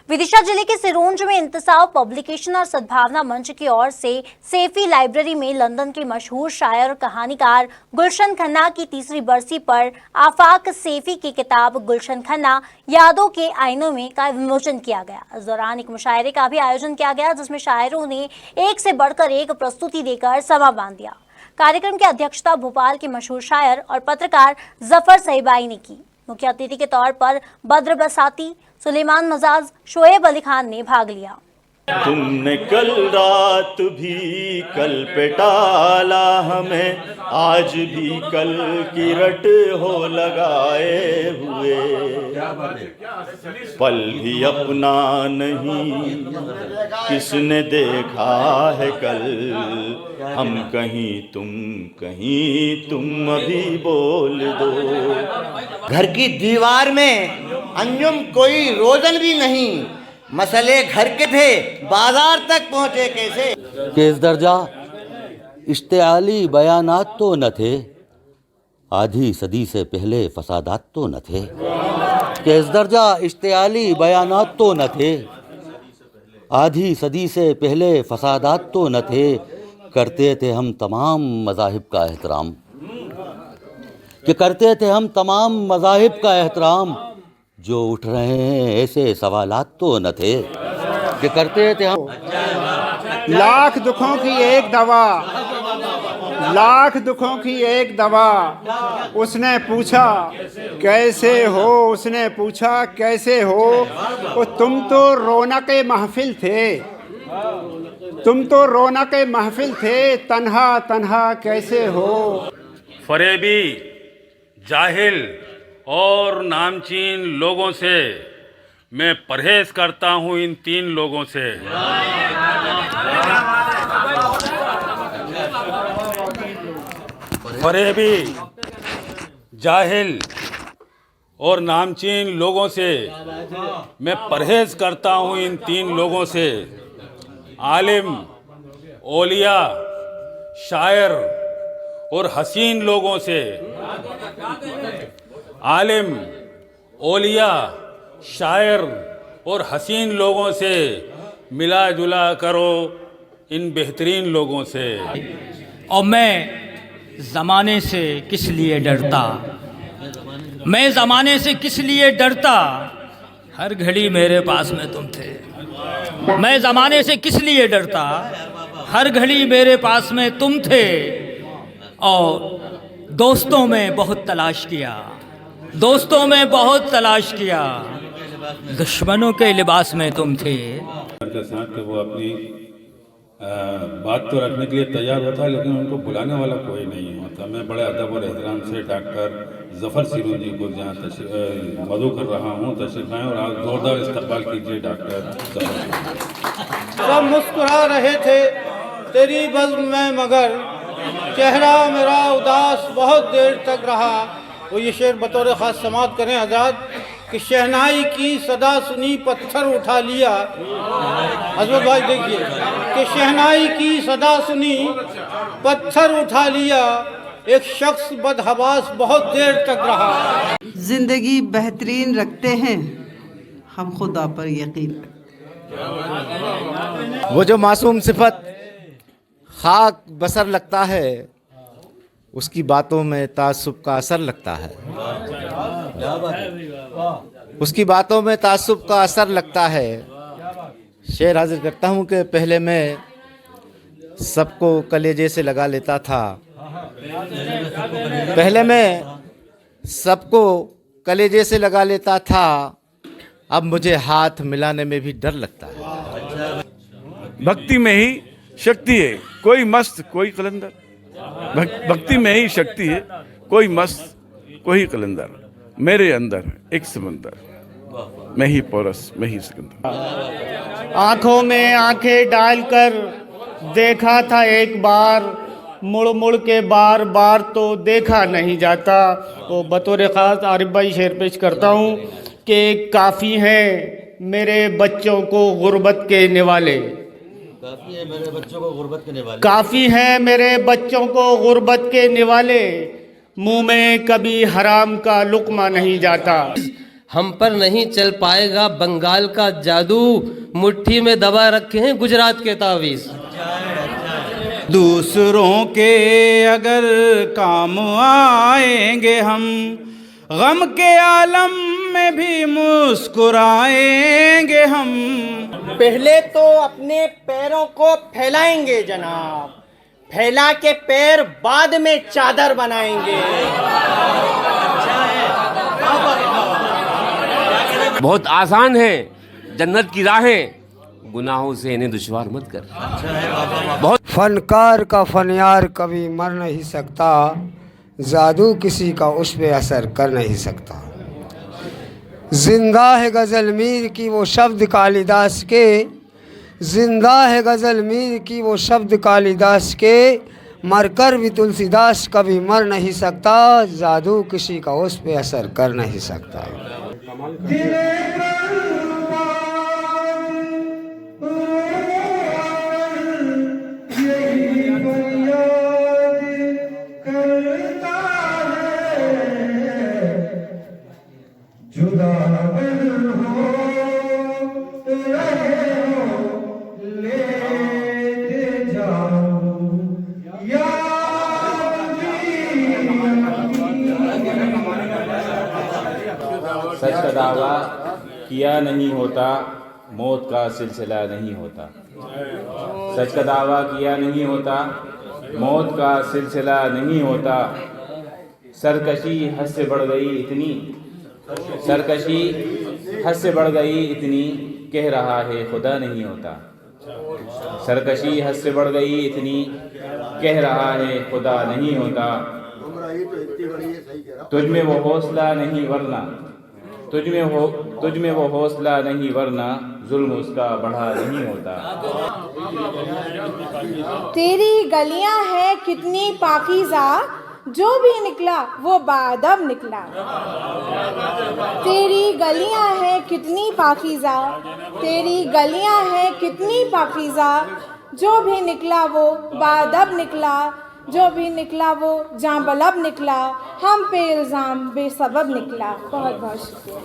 विदिशा जिले के सिरोंज में इंतसाब पब्लिकेशन और सद्भावना मंच की ओर से सेफी लाइब्रेरी में लंदन के मशहूर शायर और कहानीकार गुलशन खन्ना की 3री बरसी पर आफाक सेफी की किताब गुलशन खन्ना यादों के आईनों में का विमोचन किया गया। इस दौरान एक मुशायरे का भी आयोजन किया गया जिसमें शायरों ने एक से बढ़कर एक प्रस्तुति देकर समा बांध दिया। कार्यक्रम की अध्यक्षता भोपाल के मशहूर शायर और पत्रकार जफर सहीबाई ने की। मुख्य अतिथि के तौर पर बद्र बसाती, सुलेमान मजाज, शोएब अली खान ने भाग लिया। तुमने कल रात भी कल पे टाला हमें, आज भी कल की रट हो लगाए हुए। पल भी अपना नहीं किसने देखा है कल, हम कहीं तुम अभी बोल दो। घर की दीवार में अंजुम कोई रोजन भी नहीं, मसले घर के थे बाजार तक पहुँचे कैसे। केस दर्जा इश्तियाली बयानात तो न थे, आधी सदी से पहले फसादात तो न थे। केस दर्जा इश्तियाली बयानात तो न थे, आधी सदी से पहले फसादात तो न थे। करते थे हम तमाम मज़ाहिब का एहतराम, कि करते थे हम तमाम मज़ाहिब का एहतराम। जो उठ रहे हैं ऐसे सवालात तो न थे, कि करते थे हम। लाख दुखों की एक दवा, लाख दुखों की एक दवा। उसने पूछा कैसे हो, उसने पूछा कैसे हो। वो तुम तो रौनक महफिल थे, तुम तो रौनक महफिल थे, तन्हा तन्हा कैसे हो। फरेबी, जाहिल और नामचीन लोगों से मैं परहेज करता हूं, इन 3 लोगों से। फरेबी, जाहिल और नामचीन लोगों से मैं परहेज करता हूं, इन 3 लोगों से। आलिम, औलिया, शायर और हसीन लोगों से। आलिम, औलिया, शायर और हसीन लोगों से मिला जुला करो इन बेहतरीन लोगों से। और मैं ज़माने से किस लिए डरता, मैं ज़माने से किस लिए डरता, हर घड़ी मेरे पास में तुम थे। मैं ज़माने से किस लिए डरता, हर घड़ी मेरे पास में तुम थे। और दोस्तों में बहुत तलाश किया, दोस्तों में बहुत तलाश किया, दुश्मनों के लिबास में तुम थे। के साथ वो अपनी बात तो रखने के लिए तैयार होता है, लेकिन उनको बुलाने वाला कोई नहीं होता। मैं बड़े अदब और एहतराम से डॉक्टर जफर सिरों जी को जहाँ मदू कर रहा हूँ, तशरीफ आएँ और आप जोरदार इस्तकबाल कीजिए डॉक्टर जफर। सब मुस्कुरा रहे थे तेरी बज़्म में, मगर चेहरा मेरा उदास बहुत देर तक रहा। वो ये शेर बतौर ख़ास समाअत करें हज़रात कि शहनाई की सदा सुनी पत्थर उठा लिया। हज़रत भाई देखिए कि शहनाई की सदा सुनी पत्थर उठा लिया, एक शख्स बदहवास बहुत देर तक रहा। जिंदगी बेहतरीन रखते हैं हम, खुदा पर यकीन। वो जो मासूम सिफत खाक बसर लगता है, उसकी बातों में तासुब का असर लगता है। उसकी बातों में तासुब का असर लगता है। शेर हाजिर करता हूँ कि पहले मैं सबको कलेजे से लगा लेता था, पहले मैं सबको कलेजे से लगा लेता था, अब मुझे हाथ मिलाने में भी डर लगता है। भक्ति में ही शक्ति है, कोई मस्त कोई कलंदर। भक्ति में ही शक्ति है, कोई मस्त कोई कलंदर। मेरे अंदर एक समंदर, मैं ही पोरस मैं ही सिकंदर। आँखों में आंखें डालकर देखा था एक बार, मुड़ मुड़ के बार बार तो देखा नहीं जाता। वो बतौर ख़ास आरिफ भाई शेर पेश करता हूँ कि काफ़ी हैं मेरे बच्चों को गुर्बत के निवाले, काफ़ी है मेरे बच्चों को गुर्बत के निवाले, काफ़ी हैं मेरे बच्चों को गुर्बत के निवाले, मुँह में कभी हराम का लुक़मा नहीं जाता। हम पर नहीं चल पाएगा बंगाल का जादू, मुट्ठी में दबा रखे हैं गुजरात के तावीज़। दूसरों के अगर काम आएंगे हम, गम के आलम में भी मुस्कुराएंगे हम। पहले तो अपने पैरों को फैलाएंगे जनाब, फैला के पैर बाद में चादर बनाएंगे। बहुत आसान है जन्नत की राहें, गुनाहों से इन्हें दुश्वार मत कर। बहुत फनकार का फनयार कभी मर नहीं सकता, जादू किसी का उस पे असर कर नहीं सकता। जिंदा है गज़ल मीर की वो शब्द कालिदास के, जिंदा है गज़ल मीर की वो शब्द कालिदास के, मरकर भी तुलसीदास कभी मर नहीं सकता, जादू किसी का उस पे असर कर नहीं सकता। सच का दावा किया नहीं होता, मौत का सिलसिला नहीं होता। सच का दावा किया नहीं होता, मौत का सिलसिला नहीं होता। सरकशी हद से बढ़ गई इतनी, सरकशी हद से बढ़ गई इतनी, कह रहा है खुदा नहीं होता। सरकशी हद से बढ़ गई इतनी, कह रहा है खुदा नहीं होता। तुझ में वो हौसला नहीं वरना, तुझ में वो हौसला नहीं वरना, जुल्म उसका बढ़ा नहीं होता। तेरी गलियां हैं कितनी पाकीज़ा, जो भी निकला वो बाअदब निकला। तेरी गलियां हैं कितनी पाकीज़ा, तेरी गलियां हैं कितनी पाकीज़ा, जो भी निकला वो बाअदब निकला, जो भी निकला वो जांबलब निकला, हम पे इल्ज़ाम बेसबब निकला। बहुत बहुत शुक्रिया।